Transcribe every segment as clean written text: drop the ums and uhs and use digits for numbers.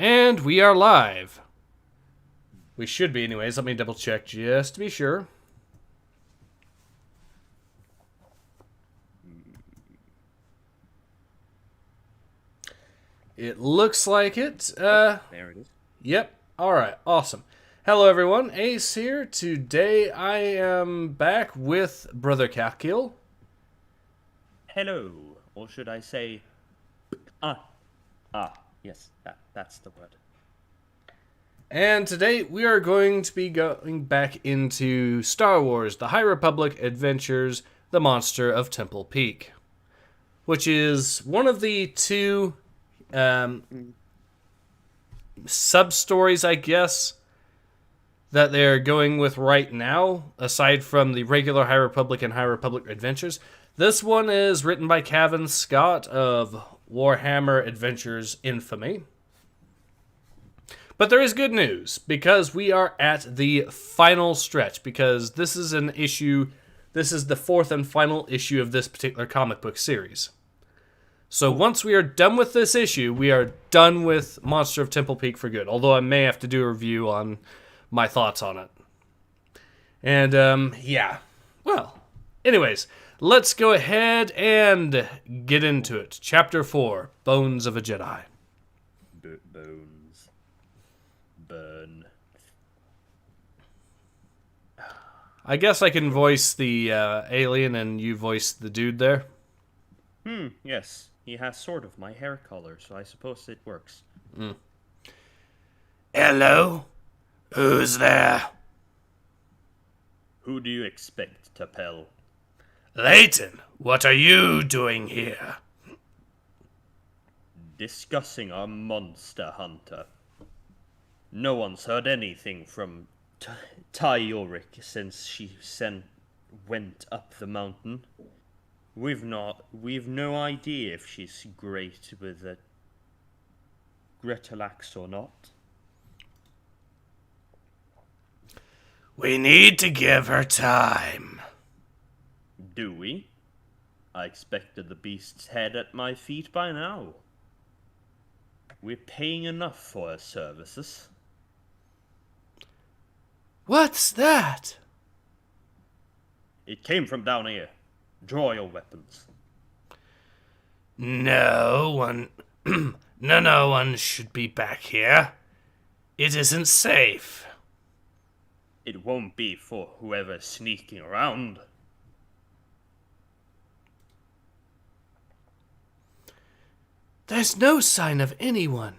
And we are live. We should be anyways. Let me double check just to be sure. It looks like it. There it is. Yep. Alright, awesome. Hello everyone, Ace here. Today I am back with Brother Kalkyl. Hello, or should I say, yes, that's the word. And today we are going to be going back into Star Wars, The High Republic Adventures, The Monster of Temple Peak. Which is one of the two sub-stories, I guess, that they're going with right now, aside from the regular High Republic and High Republic Adventures. This one is written by Cavan Scott of Warhammer Adventures Infamy. But there is good news, because we are at the final stretch, because this is an issue, this is the fourth and final issue of this particular comic book series. So once we are done with this issue, we are done with Monster of Temple Peak for good, although I may have to do a review on my thoughts on it. And, yeah. Well, anyways, let's go ahead and get into it. Chapter 4, Bones of a Jedi. Bones. Burn. I guess I can voice the alien and you voice the dude there. Yes. He has sort of my hair color, so I suppose it works. Hello? Who's there? Who do you expect, Tapel? Leighton, what are you doing here? Discussing our monster hunter. No one's heard anything from Tyorik since she went up the mountain. We've no idea if she's great with a Gretalax or not. We need to give her time. Do we? I expected the beast's head at my feet by now. We're paying enough for her services. What's that? It came from down here. Draw your weapons. No one should be back here. It isn't safe. It won't be for whoever's sneaking around. There's no sign of anyone.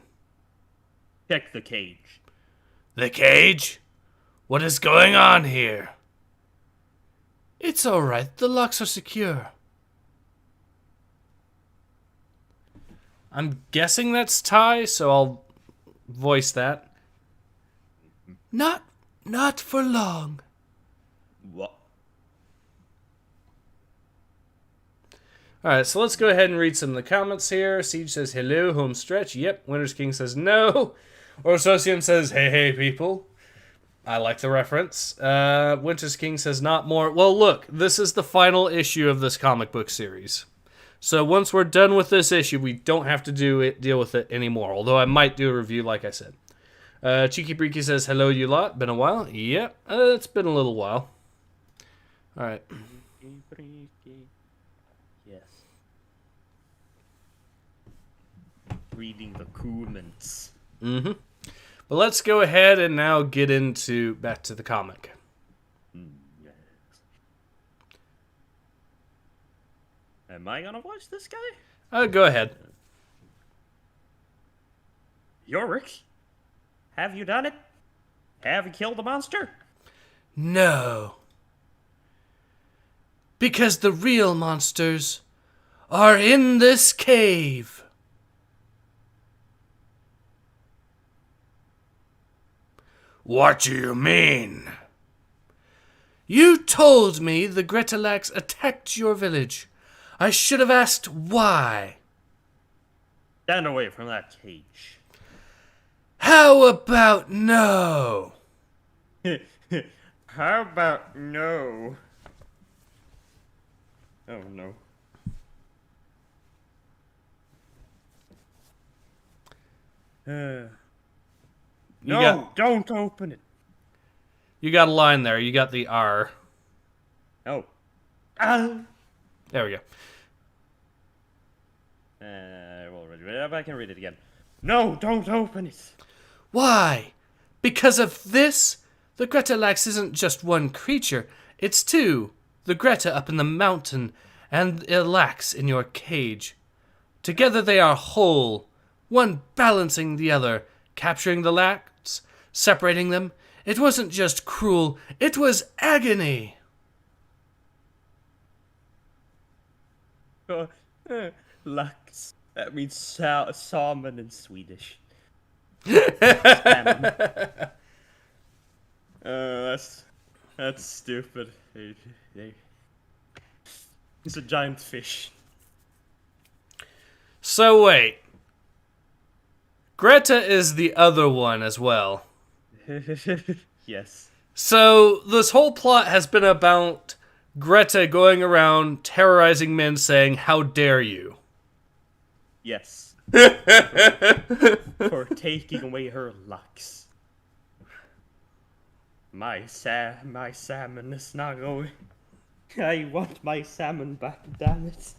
Check the cage. The cage? What is going on here? It's all right. The locks are secure. I'm guessing that's Ty, so I'll voice that. Not for long. What? Alright, so let's go ahead and read some of the comments here. Siege says, hello, home stretch. Yep. Winter's King says, no. Orsocium says, hey, people. I like the reference. Winter's King says, not more. Well, look, this is the final issue of this comic book series. So once we're done with this issue, we don't have to deal with it anymore. Although I might do a review, like I said. Cheeky Breaky says, hello, you lot. Been a while? Yep, it's been a little while. Alright. Yes. Reading the comments. Mm-hmm. But let's go ahead and now get back to the comic. Yes. Am I gonna watch this guy? Go ahead. Yorick? Have you done it? Have you killed the monster? No. Because the real monsters are in this cave. What do you mean? You told me the Gretalax attacked your village. I should have asked why. Stand away from that cage. How about no? How about no? Oh no. No, don't open it. You got a line there. You got the R. Oh. Ah. There we go. Already read it. I can read it again. No, don't open it. Why? Because of this? The Greta Lax isn't just one creature. It's two. The Greta up in the mountain and the Lax in your cage. Together they are whole. One balancing the other. Capturing the Lax, separating them. It wasn't just cruel. It was agony. Lax. That means salmon in Swedish. Salmon. That's stupid. He's a giant fish. So wait. Greta is the other one as well. Yes. So this whole plot has been about Greta going around terrorizing men saying, "How dare you?" Yes. For taking away her Lax. My salmon is not going. I want my salmon back, damn it.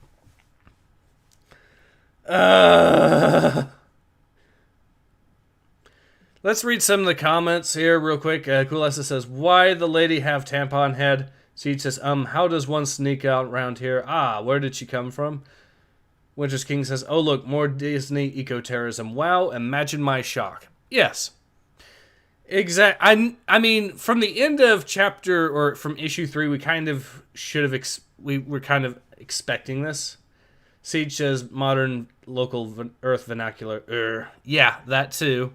Let's read some of the comments here real quick. Coolessa says, "Why the lady have tampon head?" Siege says, "How does one sneak out around here? Where did she come from?" Winter's King says, "Oh look, more Disney eco-terrorism. Wow, imagine my shock." Yes. I mean, from the end of chapter, or from issue 3, we kind of should have, we were kind of expecting this. Siege says, "Modern local Earth vernacular." Yeah, that too.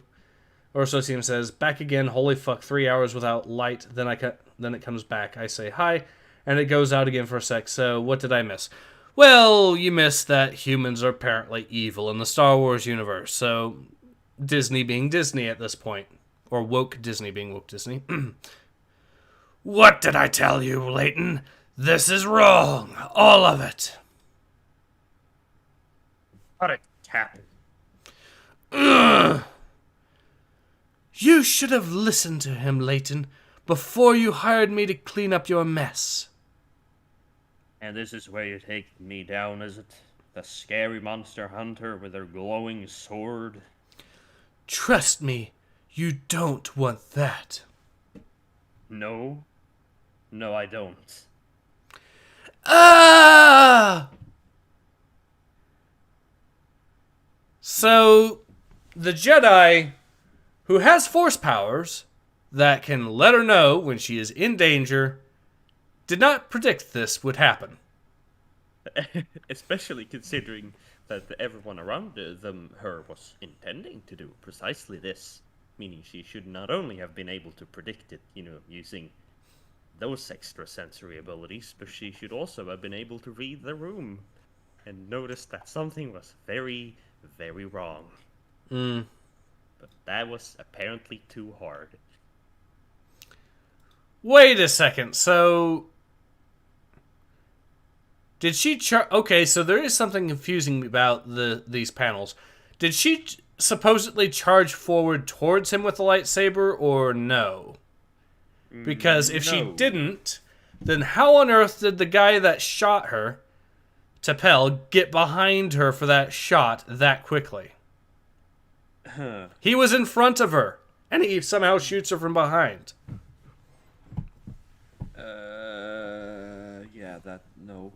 Orsosium says, "Back again, holy fuck, 3 hours without light, then it comes back. I say hi, and it goes out again for a sec, so what did I miss?" Well, you missed that humans are apparently evil in the Star Wars universe, so Disney being Disney at this point. Or woke Disney being woke Disney. "What did I tell you, Leighton? This is wrong. All of it." What a tap. Ugh. "You should have listened to him, Leighton, before you hired me to clean up your mess." And this is where you take me down, is it? The scary monster hunter with her glowing sword? Trust me, you don't want that. No. No, I don't. So, the Jedi who has force powers that can let her know when she is in danger did not predict this would happen. Especially considering that everyone around her was intending to do precisely this. Meaning she should not only have been able to predict it, using those extrasensory abilities, but she should also have been able to read the room and notice that something was very, very wrong. But that was apparently too hard. Wait a second, so... Did she okay, so there is something confusing about these panels. Did she supposedly charge forward towards him with a lightsaber, or no? Because if she didn't, then how on earth did the guy that shot her, Tapel, get behind her for that shot that quickly? He was in front of her, and he somehow shoots her from behind. Yeah, no.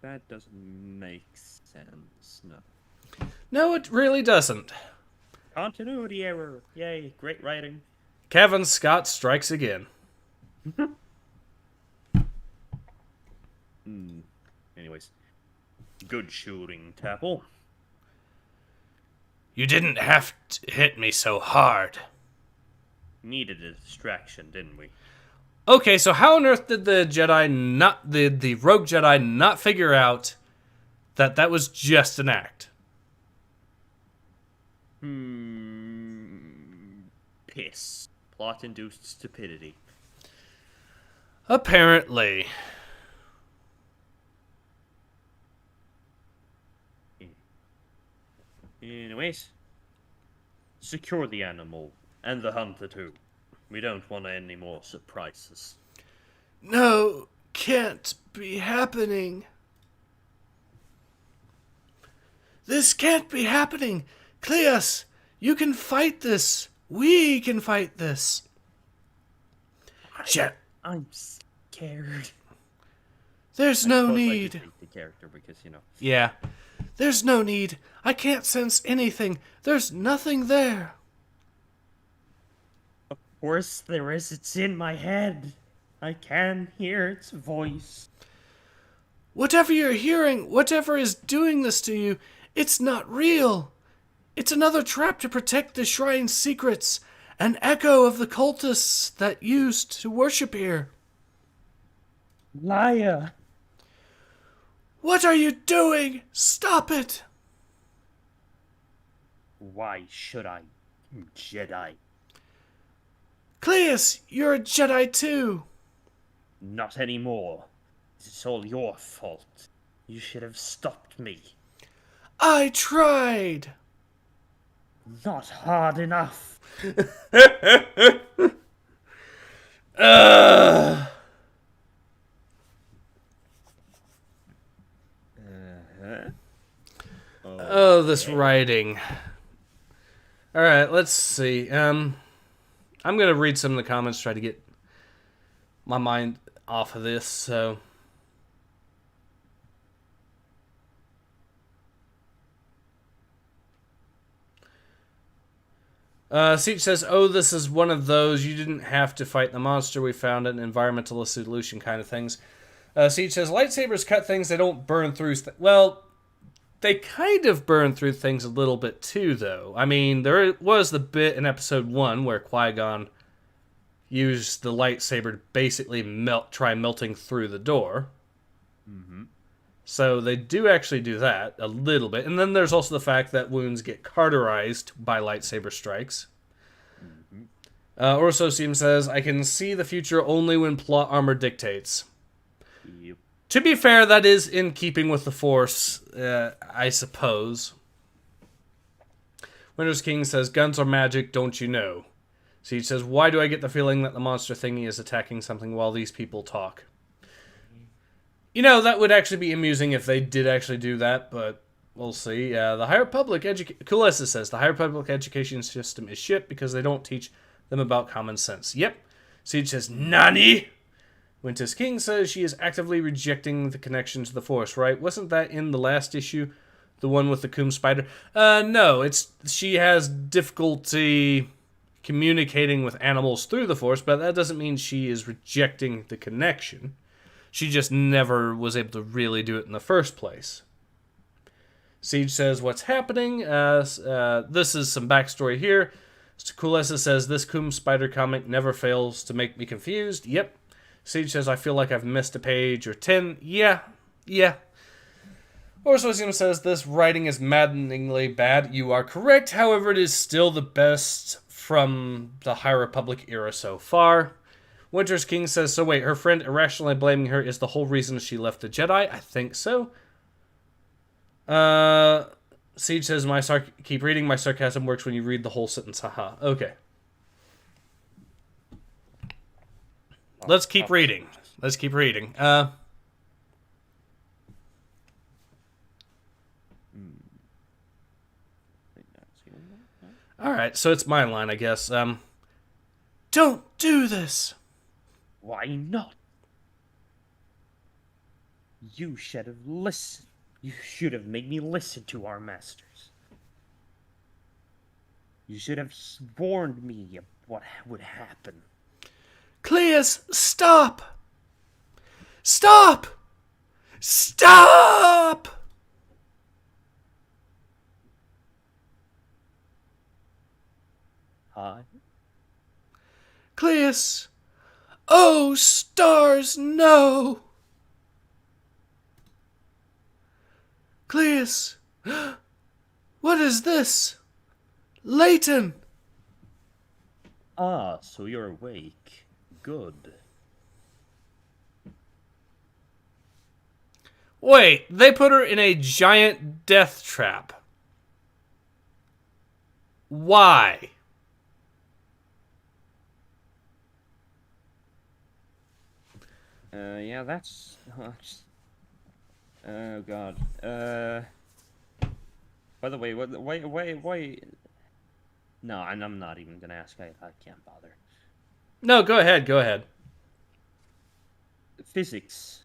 That doesn't make sense, no. No, it really doesn't. Continuity error. Yay, great writing. Cavan Scott strikes again. Anyways. Good shooting, Tapple. You didn't have to hit me so hard. Needed a distraction, didn't we? Okay, so how on earth did the rogue Jedi not figure out that was just an act? Piss. Plot-induced stupidity. Apparently. Anyways, secure the animal and the hunter too. We don't want any more surprises. No, can't be happening. This can't be happening. Cleus, you can fight this. We can fight this. I'm scared. There's I no suppose I need. just hate the character because, Yeah. There's no need. I can't sense anything. There's nothing there. Of course there is. It's in my head. I can hear its voice. Whatever you're hearing, whatever is doing this to you, it's not real. It's another trap to protect the shrine's secrets, an echo of the cultists that used to worship here. Liar! What are you doing? Stop it! Why should I, Jedi? Cleus, you're a Jedi too. Not anymore. It's all your fault. You should have stopped me. I tried. Not hard enough. Oh, this writing. Alright, let's see. I'm gonna read some of the comments, try to get my mind off of this, so. Siege says, oh, this is one of those, you didn't have to fight the monster, we found an environmental solution kind of things. Siege says, lightsabers cut things, they don't burn through... Well, they kind of burn through things a little bit too, though. I mean, there was the bit in episode 1 where Qui-Gon used the lightsaber to basically try melting through the door. Mm-hmm. So they do actually do that a little bit. And then there's also the fact that wounds get cauterized by lightsaber strikes. Mm-hmm. Orsosium says, I can see the future only when plot armor dictates. Yep. To be fair, that is in keeping with the Force, I suppose. Winter's King says, guns are magic, don't you know? Siege says, why do I get the feeling that the monster thingy is attacking something while these people talk? You know, that would actually be amusing if they did actually do that, but we'll see. The High Republic Kulessa says, the High Republic education system is shit because they don't teach them about common sense. Yep. Siege says, Nani? Winter's King says she is actively rejecting the connection to the Force, right? Wasn't that in the last issue? The one with the Coom Spider? No, she has difficulty communicating with animals through the Force, but that doesn't mean she is rejecting the connection. She just never was able to really do it in the first place. Siege says, what's happening? This is some backstory here. Kulessa says, this Coom Spider comic never fails to make me confused. Yep. Siege says, I feel like I've missed a page or 10. Yeah. Orsosium says, this writing is maddeningly bad. You are correct. However, it is still the best from the High Republic era so far. Winter's King says, so wait, her friend irrationally blaming her is the whole reason she left the Jedi? I think so. Siege says, keep reading, my sarcasm works when you read the whole sentence. Haha. Okay. Let's keep reading. Alright, so it's my line, I guess. Don't do this! Why not? You should have listened. You should have made me listen to our masters. You should have warned me of what would happen. Cleus, stop! Stop! Stop! Hi. Cleus! Oh, stars, no! Cleus! What is this? Leighton! Ah, so you're awake. Good. Wait, they put her in a giant death trap. Why? Yeah, that's... Oh, God. By the way, why... No, I'm not even gonna ask. I can't bother. No, go ahead. Physics.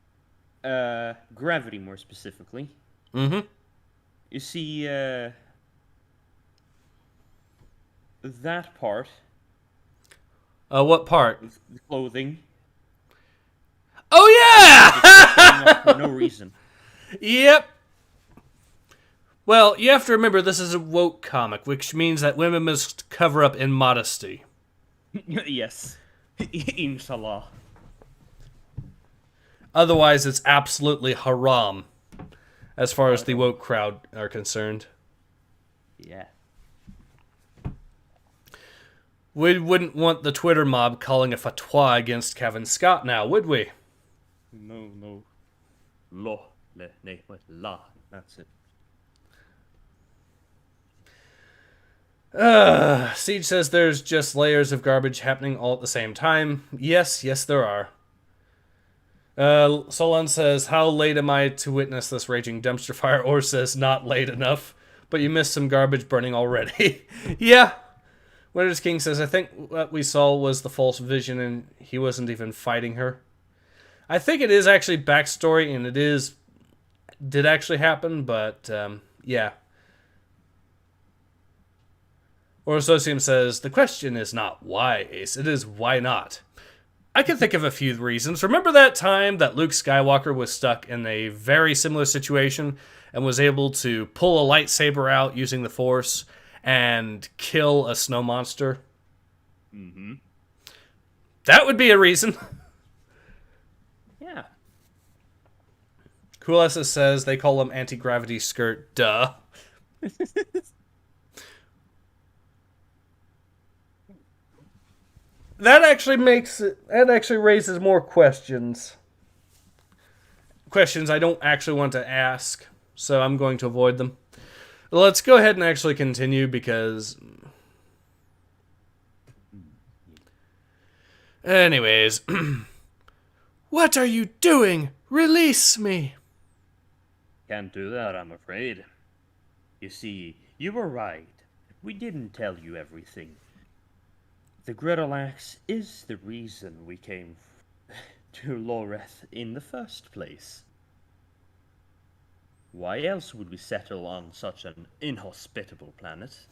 Gravity, more specifically. Mm-hmm. You see, that part... What part? The clothing... Oh, yeah! for no reason. Yep. Well, you have to remember this is a woke comic, which means that women must cover up in modesty. Yes. Inshallah. Otherwise, it's absolutely haram, as far as the woke crowd are concerned. Yeah. We wouldn't want the Twitter mob calling a fatwa against Cavan Scott now, would we? No. Lo. Le. Ne. What? La. That's it. Siege says there's just layers of garbage happening all at the same time. Yes, there are. Solon says, how late am I to witness this raging dumpster fire? Or says, not late enough, but you missed some garbage burning already. Yeah. Winter's King says, I think what we saw was the false vision and he wasn't even fighting her. I think it is actually backstory and did actually happen, but, yeah. Or Associum says, the question is not why, Ace, it is why not. I can think of a few reasons. Remember that time that Luke Skywalker was stuck in a very similar situation and was able to pull a lightsaber out using the Force and kill a snow monster? Mm-hmm. That would be a reason. Yeah. Cool SS says they call him anti-gravity skirt. Duh. That actually raises more questions. Questions I don't actually want to ask, so I'm going to avoid them. Let's go ahead and actually continue because... Anyways. What are you doing? Release me! Can't do that, I'm afraid. You see, you were right. We didn't tell you everything. The Griddle Axe is the reason we came to Loreth in the first place. Why else would we settle on such an inhospitable planet?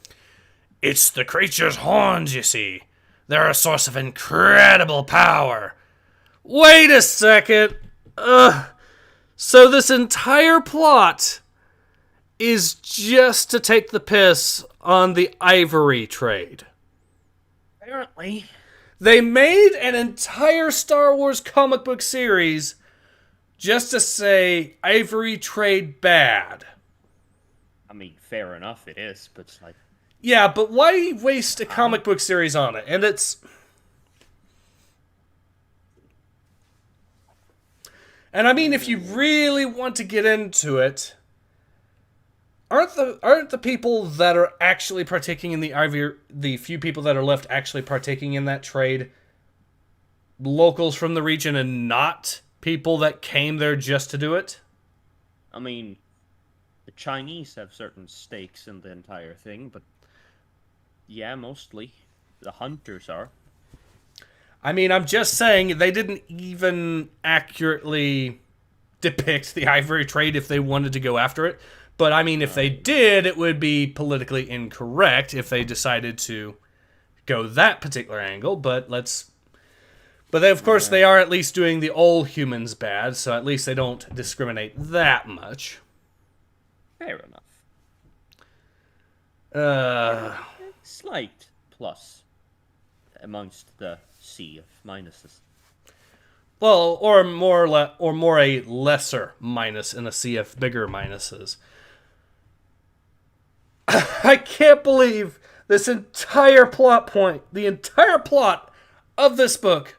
It's the creature's horns, you see. They're a source of incredible power. Wait a second. So this entire plot is just to take the piss on the ivory trade. Apparently. They made an entire Star Wars comic book series just to say ivory trade bad. I mean, fair enough it is, but it's like... Yeah, but why waste a comic book series on it? And it's... And I mean, if you really want to get into it, aren't the people that are actually partaking in the few people that are left actually partaking in that trade, locals from the region and not people that came there just to do it? I mean, the Chinese have certain stakes in the entire thing, but yeah, mostly. The hunters are. I mean, I'm just saying they didn't even accurately depict the ivory trade if they wanted to go after it. But I mean, if they did, it would be politically incorrect if they decided to go that particular angle. But they, of course, they are at least doing the all humans bad, so at least they don't discriminate that much. Fair enough. Uh, Slight plus amongst the sea of minuses. Well, or more a lesser minus in a sea of bigger minuses. I can't believe this entire plot point, the entire plot of this book,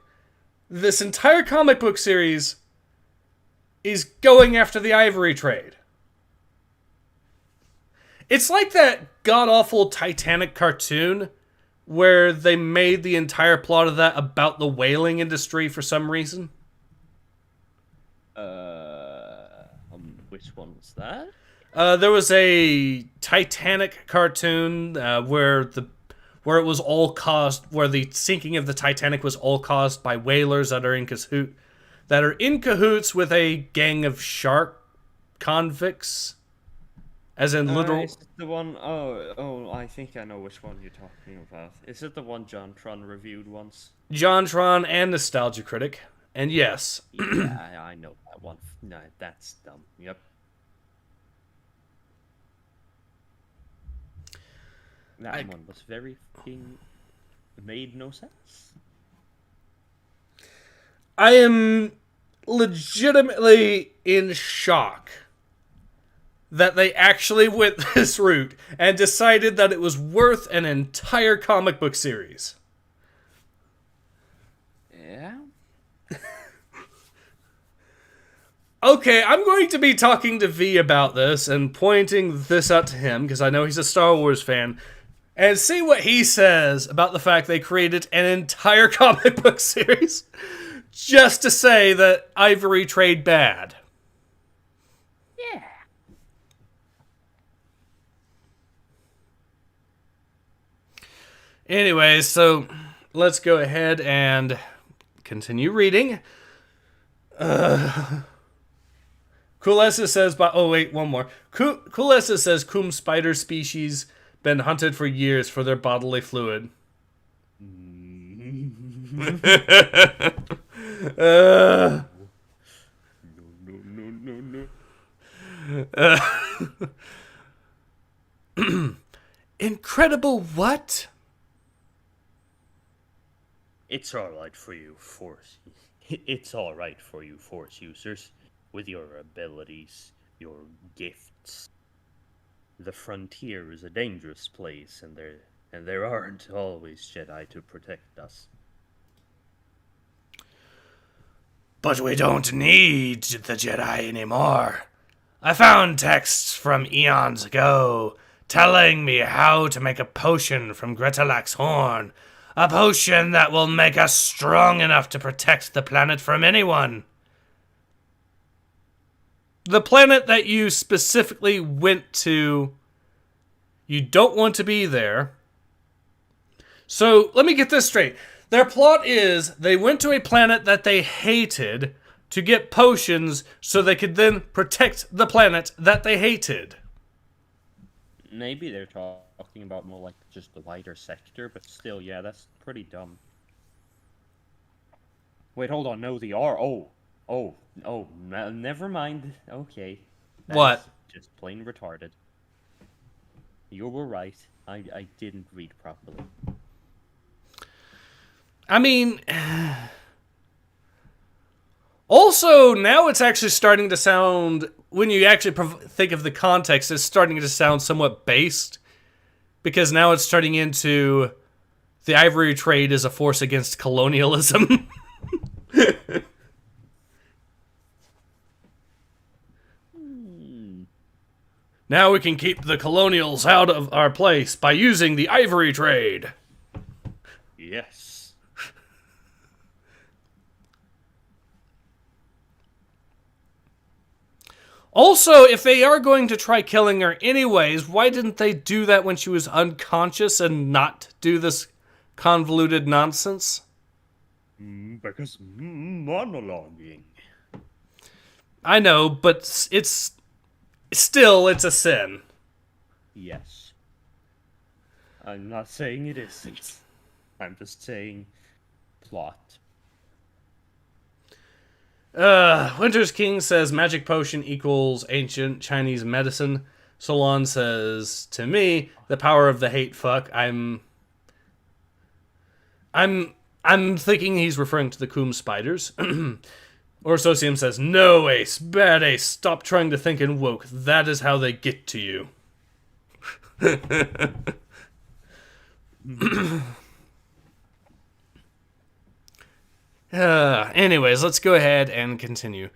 this entire comic book series, is going after the ivory trade. It's like that god-awful Titanic cartoon where they made the entire plot of that about the whaling industry for some reason. Which one was that? There was a Titanic cartoon where it was all caused, where the sinking of the Titanic was all caused by whalers that are in cahoots with a gang of shark convicts, as in literal. Is it the one? Oh, I think I know which one you're talking about. Is it the one John Tron reviewed once? JonTron and Nostalgia Critic, and yes, Yeah, I know that one. No, that's dumb. Yep. That one was very fucking made no sense. I am legitimately in shock that they actually went this route and decided that it was worth an entire comic book series. Yeah. Okay, I'm going to be talking to V about this and pointing this out to him because I know he's a Star Wars fan, and see what he says about the fact they created an entire comic book series just to say that Ivory Trade bad. Yeah. Anyways, so let's go ahead and continue reading. Coolessa says, oh wait, one more. Coolessa says, cum spider species been hunted for years for their bodily fluid. No. Incredible what? It's alright for you, Force. It's alright for you, Force users, with your abilities, your gifts. The frontier is a dangerous place, and there aren't always Jedi to protect us. But we don't need the Jedi anymore. I found texts from eons ago telling me how to make a potion from Gretelak's horn. A potion that will make us strong enough to protect the planet from anyone. The planet that you specifically went to, you don't want to be there. So, let me get this straight. Their plot is they went to a planet that they hated to get potions so they could then protect the planet that they hated. Maybe they're talking about more like just the wider sector, but still, yeah, that's pretty dumb. Wait, hold on, no, they are. Never mind. Okay. What? That's just plain retarded. You were right. I didn't read properly. I mean, also, now it's actually starting to sound, when you actually think of the context, it's starting to sound somewhat based. Because now it's turning into the ivory trade is a force against colonialism. Now we can keep the colonials out of our place by using the ivory trade. Yes. Also, if they are going to try killing her anyways, why didn't they do that when she was unconscious and not do this convoluted nonsense? Because monologuing. I know, but it's a sin. Yes. I'm not saying it isn't. I'm just saying plot. Winter's King says magic potion equals ancient Chinese medicine. Solon says, to me, the power of the hate fuck. I'm thinking he's referring to the Coom spiders. Or Socium says, no, Ace, bad Ace, stop trying to think and woke. That is how they get to you. Anyways, let's go ahead and continue.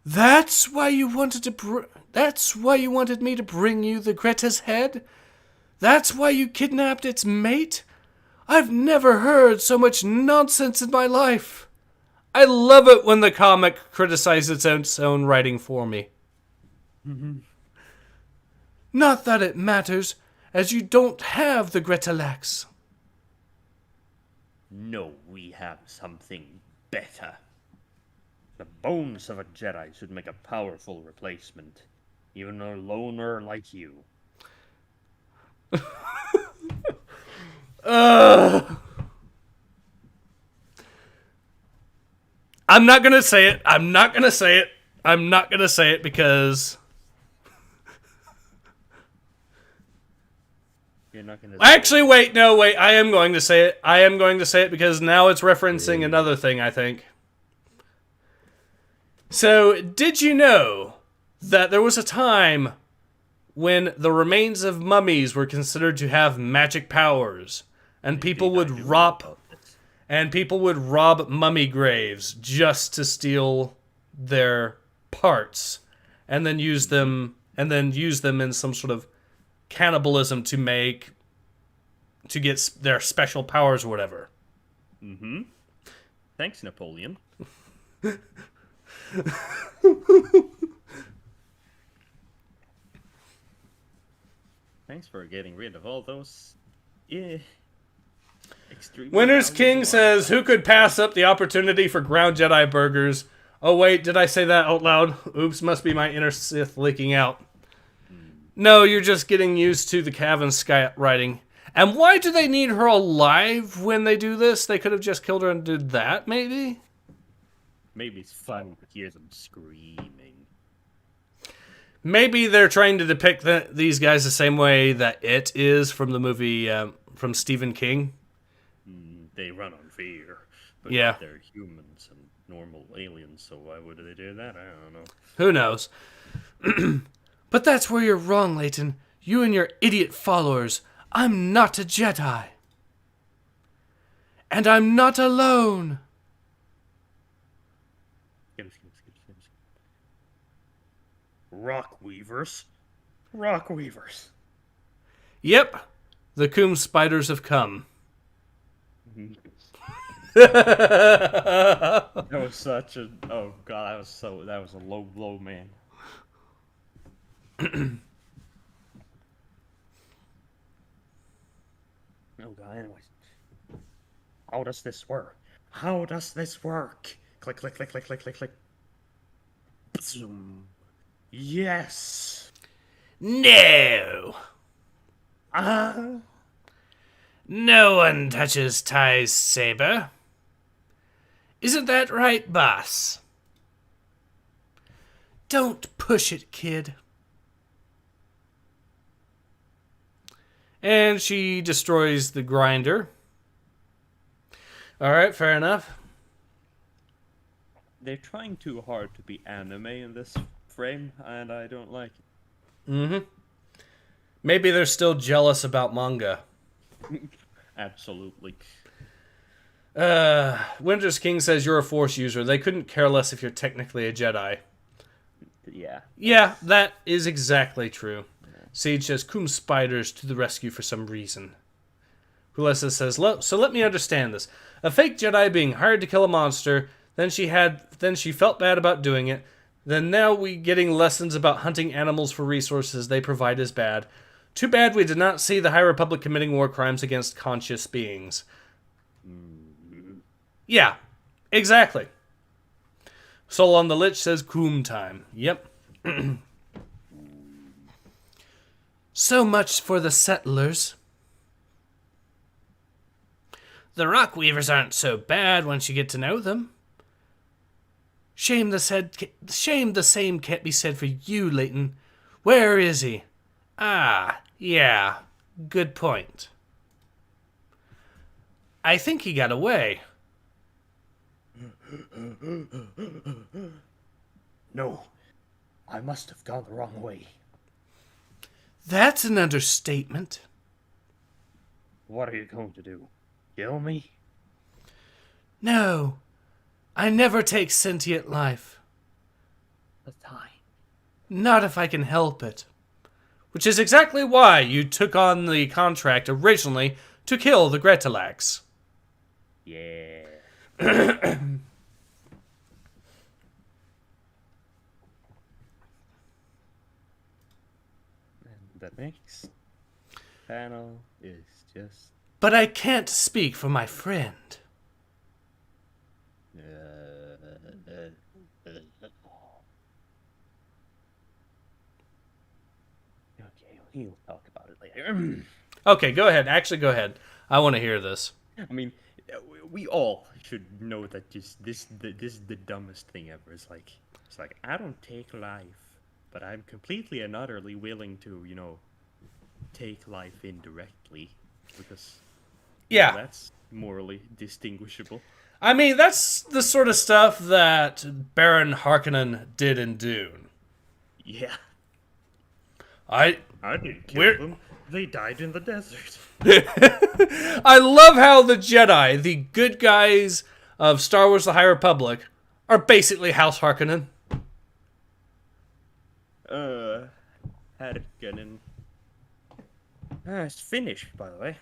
That's why you wanted to That's why you wanted me to bring you the Greta's head? That's why you kidnapped its mate? I've never heard so much nonsense in my life. I love it when the comic criticizes its own writing for me. Not that it matters, as you don't have the Gretalax. No, we have something better. The bones of a Jedi should make a powerful replacement. Even a loner like you. I'm not gonna say it. I'm not gonna say it because... You're not gonna Actually, wait. I am going to say it. I am going to say it because now it's referencing another thing, I think. So, did you know that there was a time when the remains of mummies were considered to have magic powers, and people would rob mummy graves just to steal their parts, and then use them in some sort of cannibalism to get their special powers or whatever. Mm-hmm. Thanks, Napoleon. Thanks for getting rid of all those extreme. Winter's King says, who could pass up the opportunity for ground Jedi burgers? Oh wait, did I say that out loud? Oops, must be my inner Sith leaking out. No, you're just getting used to the Cavan writing. And why do they need her alive when they do this? They could have just killed her and did that, maybe? Maybe it's fun to hear them screaming. Maybe they're trying to depict these guys the same way that It is from the movie from Stephen King. They run on fear. But yeah. They're humans and normal aliens, so why would they do that? I don't know. Who knows? But that's where you're wrong, Leighton. You and your idiot followers. I'm not a Jedi. And I'm not alone. Rock weavers. Rock weavers. Yep. The Coom spiders have come. That was such a... Oh, God, that was a low blow, man. Oh, God, anyways. How does this work? How does this work? Click, click, click, click, click, click, click. Zoom. Yes. No. Ah. No one touches Ty's saber. Isn't that right, boss? Don't push it, kid. And she destroys the grinder. Alright, fair enough. They're trying too hard to be anime in this frame, and I don't like it. Mm-hmm. Maybe they're still jealous about manga. Absolutely. Winter's King says you're a Force user. They couldn't care less if you're technically a Jedi. Yeah. Yeah, that is exactly true. Sage says, Coom spiders to the rescue for some reason. Hulessa says, so let me understand this. A fake Jedi being hired to kill a monster, then she felt bad about doing it, then now we getting lessons about hunting animals for resources they provide is bad. Too bad we did not see the High Republic committing war crimes against conscious beings. Yeah, exactly. Soul on the Lich says, Coom time. Yep. So much for the settlers. The Rock Weavers aren't so bad once you get to know them. Shame the same can't be said for you, Leighton. Where is he? Ah, yeah, good point. I think he got away. No, I must have gone the wrong way. That's an understatement. What are you going to do? Kill me? No, I never take sentient life. The time. Not if I can help it. Which is exactly why you took on the contract originally to kill the Gretalax. Yeah. And the next panel is just... But I can't speak for my friend. Okay, we'll talk about it later. Okay, go ahead. Actually, go ahead. I want to hear this. I mean, we all should know that this is the dumbest thing ever. It's like I don't take life, but I'm completely and utterly willing to, take life indirectly because Yeah. that's morally distinguishable. I mean, that's the sort of stuff that Baron Harkonnen did in Dune. Yeah. I didn't kill them. They died in the desert. I love how the Jedi, the good guys of Star Wars The High Republic, are basically House Harkonnen. Harkonnen. It's finished, by the way.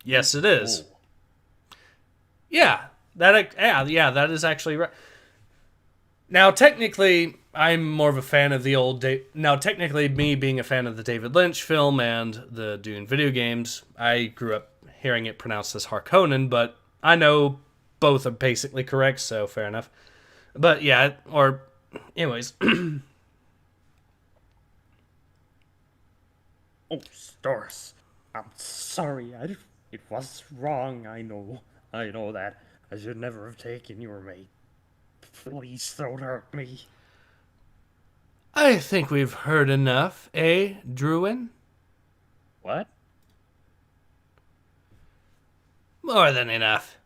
Yes, it is. Oh. Yeah, that is actually right. Now, technically, I'm more of a fan of the old... Now, technically, me being a fan of the David Lynch film and the Dune video games, I grew up hearing it pronounced as Harkonnen, but I know both are basically correct, so fair enough. But yeah, or... Anyways. Oh, Stars. I'm sorry. It was wrong. I know that. I should never have taken your mate. Please don't hurt me. I think we've heard enough, eh, Druin? What? More than enough.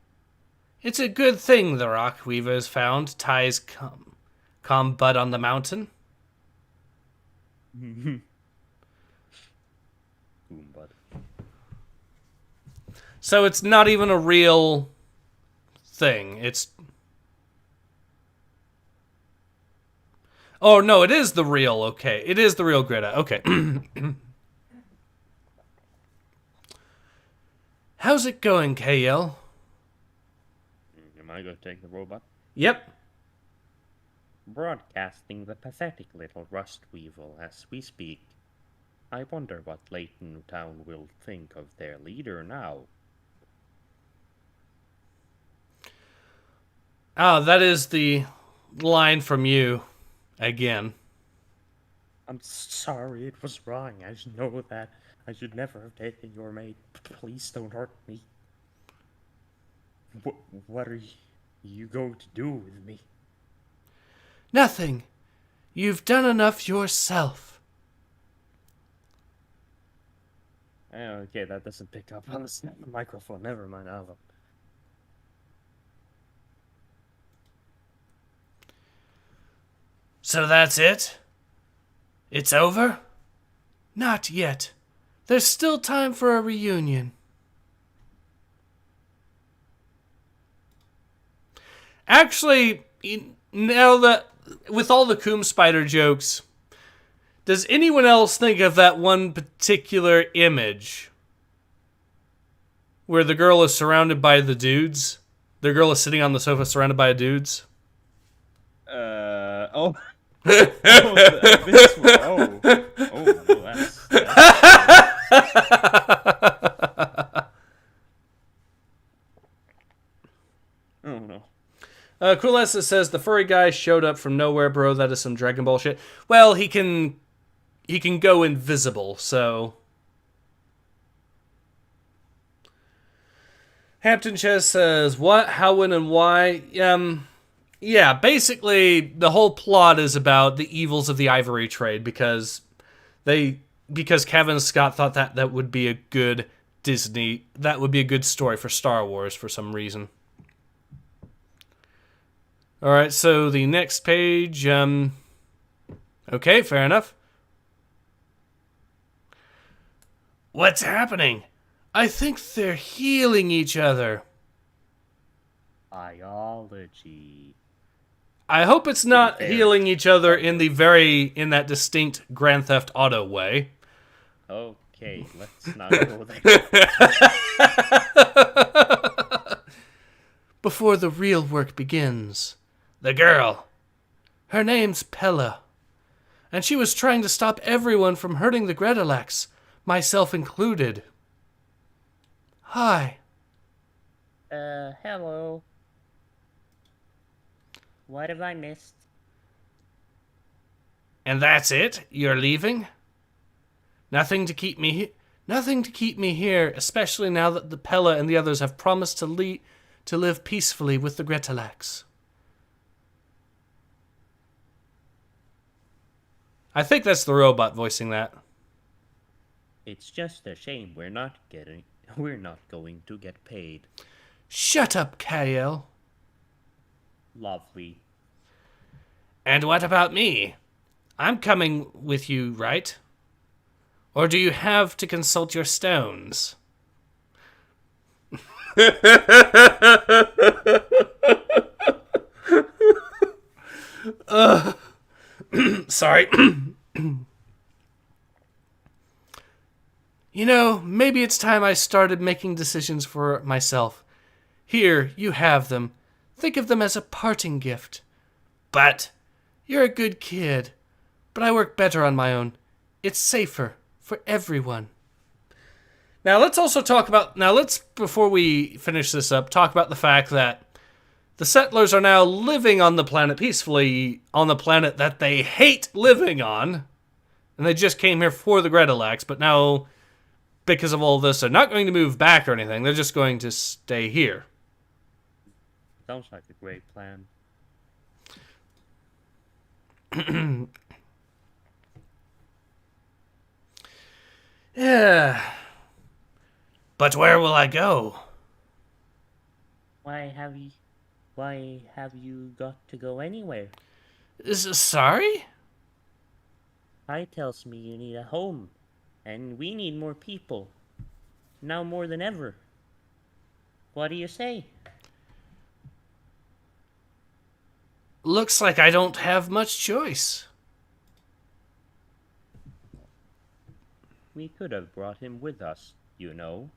It's a good thing the Rock Weavers found Ty's calm bud on the mountain. Boom, bud. So it's not even a real thing. It's... Oh, no, it is the real, okay. It is the real Greta, okay. How's it going, KL? Am I going to take the robot? Yep. Broadcasting the pathetic little rust weevil as we speak. I wonder what Leighton Town will think of their leader now. Oh, that is the line from you. Again. I'm sorry, it was wrong. I should know that. I should never have taken your mate. Please don't hurt me. What are you going to do with me? Nothing. You've done enough yourself. Okay, that doesn't pick up on the microphone. Never mind. So that's it? It's over? Not yet. There's still time for a reunion. Actually, now that with all the Coom Spider jokes, does anyone else think of that one particular image where the girl is surrounded by the dudes? The girl is sitting on the sofa surrounded by dudes? Oh. This one. That's oh no. Cool S says the furry guy showed up from nowhere, bro. That is some Dragon Ball shit. Well, he can go invisible, so. Hampton Chess says what, how, when, and why. Yeah, basically the whole plot is about the evils of the ivory trade because Cavan Scott thought that would be a good story for Star Wars for some reason. All right, so the next page. Okay, fair enough. What's happening? I think they're healing each other. Biology. I hope it's not fair. healing each other in that distinct Grand Theft Auto way. Okay, let's not go there. Before the real work begins, the girl, her name's Pella, and she was trying to stop everyone from hurting the Gretalax, myself included. Hi. Hello. What have I missed? And that's it? You're leaving? Nothing to keep me here, especially now that the Pella and the others have promised to live peacefully with the Gretalax. I think that's the robot voicing that. It's just a shame we're not going to get paid. Shut up, Kalkyl. Lovely. And what about me? I'm coming with you, right? Or do you have to consult your stones? Sorry. You know, maybe it's time I started making decisions for myself. Here, you have them. Think of them as a parting gift. But you're a good kid. But I work better on my own. It's safer for everyone. Now let's before we finish this up, talk about the fact that the settlers are now living on the planet peacefully, on the planet that they hate living on. And they just came here for the Gretalax, but now, because of all this, they're not going to move back or anything. They're just going to stay here. Sounds like a great plan. Yeah. But where will I go? Why have you got to go anywhere? Sorry? I tells me you need a home, and we need more people. Now more than ever. What do you say? Looks like I don't have much choice. We could have brought him with us, you know.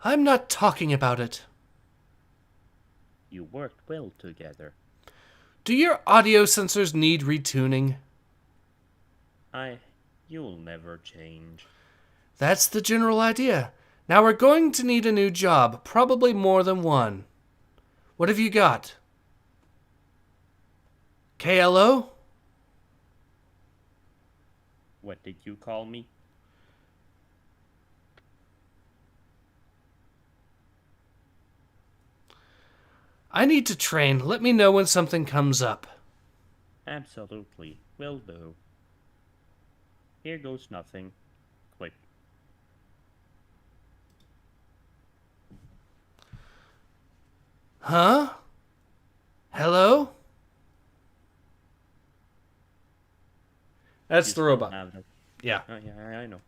I'm not talking about it. You worked well together. Do your audio sensors need retuning? You'll never change. That's the general idea. Now we're going to need a new job, probably more than one. What have you got? KLO? What did you call me? I need to train. Let me know when something comes up. Absolutely. Will do. Here goes nothing. Click. Huh? Hello? That's You the still robot. have the- Yeah. Oh, yeah, I know.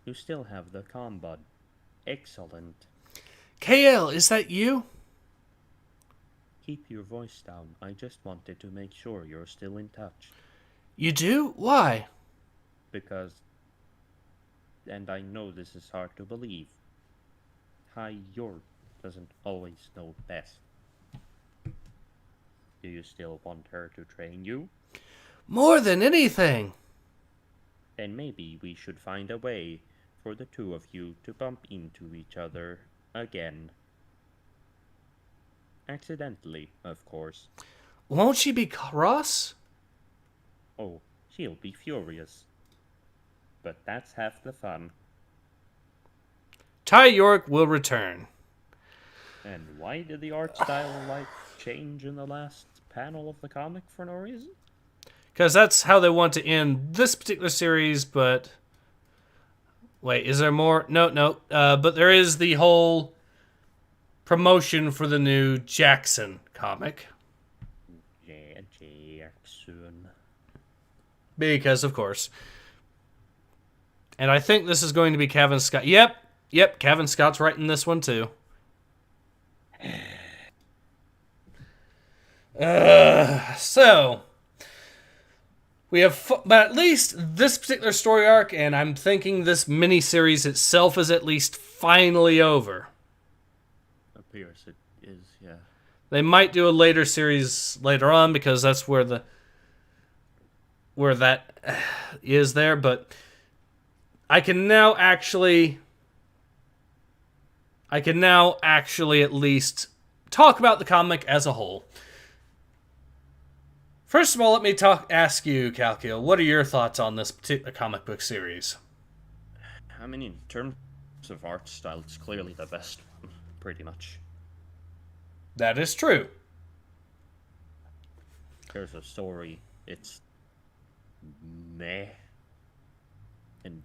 You still have the comm bud. Excellent. KL, is that you? Keep your voice down. I just wanted to make sure you're still in touch. You do? Why? Because, and I know this is hard to believe, High York doesn't always know best. Do you still want her to train you? More than anything. Then maybe we should find a way for the two of you to bump into each other again. Accidentally, of course. Won't she be cross? Oh, she'll be furious. But that's half the fun. Ty York will return. And why did the art style change in the last panel of the comic for no reason? Because that's how they want to end this particular series, but... Wait, is there more? No. But there is the whole promotion for the new Jackson comic. Yeah, Jackson. Because, of course. And I think this is going to be Cavan Scott. Yep, Cavan Scott's writing this one too. So we have, but at least this particular story arc, and I'm thinking this miniseries itself is at least finally over. Appears it is, yeah. They might do a later series later on because that's where that is there, but I can now actually at least talk about the comic as a whole. First of all, let me ask you, Kalkyl, what are your thoughts on this particular comic book series? I mean, in terms of art style, it's clearly the best one, pretty much. That is true. There's a story, it's meh, and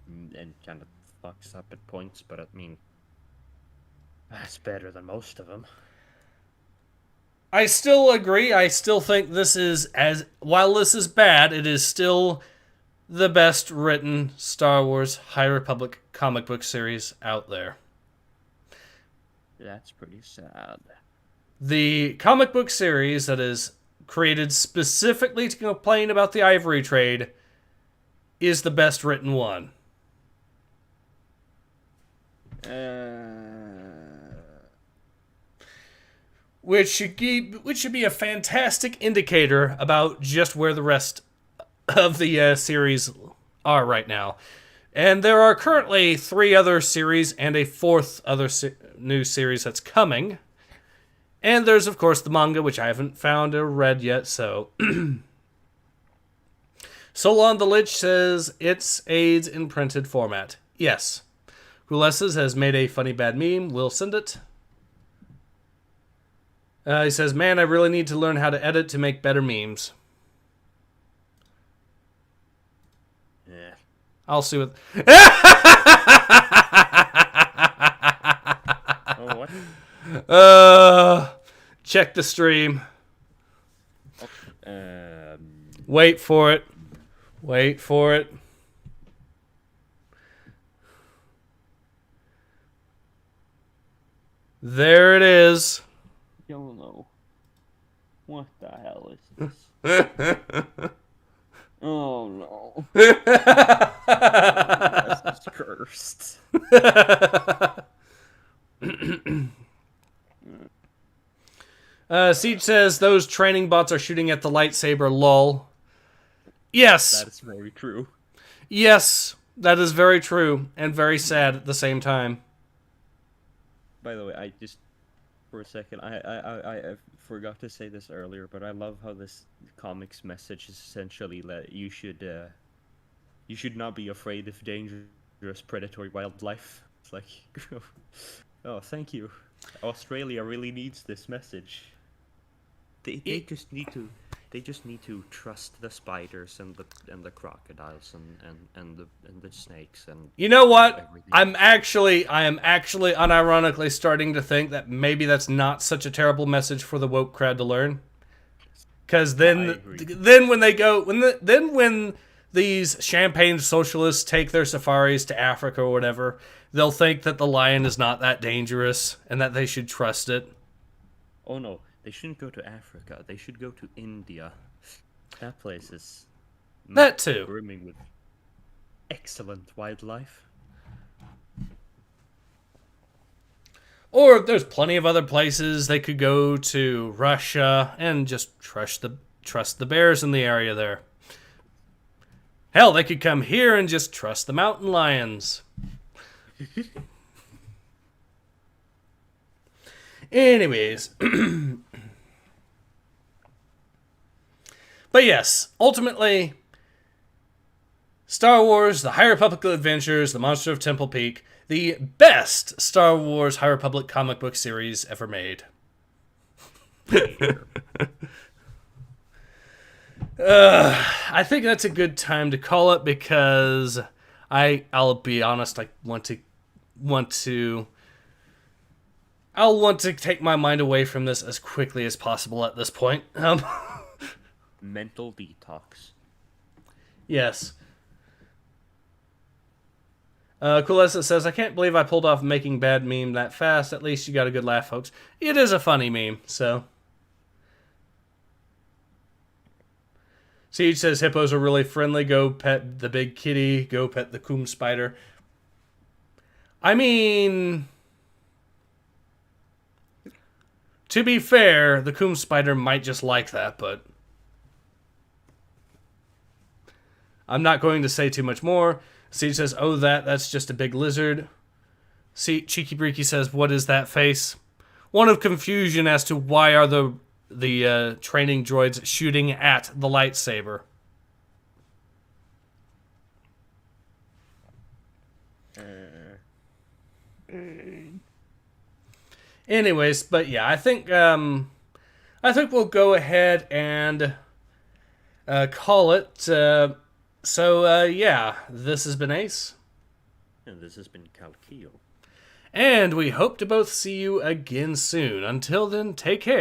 kind of fucks up at points, but I mean, that's better than most of them. I still agree. I still think this is, while this is bad, it is still the best written Star Wars High Republic comic book series out there. That's pretty sad. The comic book series that is created specifically to complain about the ivory trade is the best written one. Which should be a fantastic indicator about just where the rest of the series are right now. And there are currently 3 other series and a 4th other new series that's coming. And there's, of course, the manga, which I haven't found or read yet, so... Solon the Lich says it's AIDS in printed format. Yes. Huleses has made a funny bad meme. We'll send it. He says, man, I really need to learn how to edit to make better memes. Yeah. I'll see what... Oh, what? Check the stream. Um, Wait for it. Wait for it. There it is. don't know. What the hell is this? Oh no. This is cursed. Siege says those training bots are shooting at the lightsaber, lol. Yes. That is very true. Yes, that is very true and very sad at the same time. By the way, I just for a second, I forgot to say this earlier, but I love how this comic's message is essentially that you should not be afraid of dangerous predatory wildlife. It's like, oh, thank you. Australia really needs this message. They just need to trust the spiders and the crocodiles and the snakes and. You know what? Everything. I am actually unironically starting to think that maybe that's not such a terrible message for the woke crowd to learn. Because when these champagne socialists take their safaris to Africa or whatever, they'll think that the lion is not that dangerous and that they should trust it. Oh no, they shouldn't go to Africa. They should go to India. That place is That too. brimming with excellent wildlife. Or there's plenty of other places they could go to. Russia and just trust the bears in the area there. Hell, they could come here and just trust the mountain lions. Anyways. But yes, ultimately, Star Wars, The High Republic Adventures, The Monster of Temple Peak, the best Star Wars High Republic comic book series ever made. I think that's a good time to call it because I'll be honest, I want to take my mind away from this as quickly as possible at this point. Mental detox. Yes. Coolessa says, I can't believe I pulled off making bad meme that fast. At least you got a good laugh, folks. It is a funny meme, so. Siege says hippos are really friendly. Go pet the big kitty. Go pet the coom spider. I mean, to be fair, the coom spider might just like that, but I'm not going to say too much more. Siege says, oh, that's just a big lizard. See, Cheeky Breeky says, what is that face? One of confusion as to why are the training droids shooting at the lightsaber. Anyways, but yeah, I think we'll go ahead and call it. Yeah, this has been Ace. And this has been Kalkyl. And we hope to both see you again soon. Until then, take care.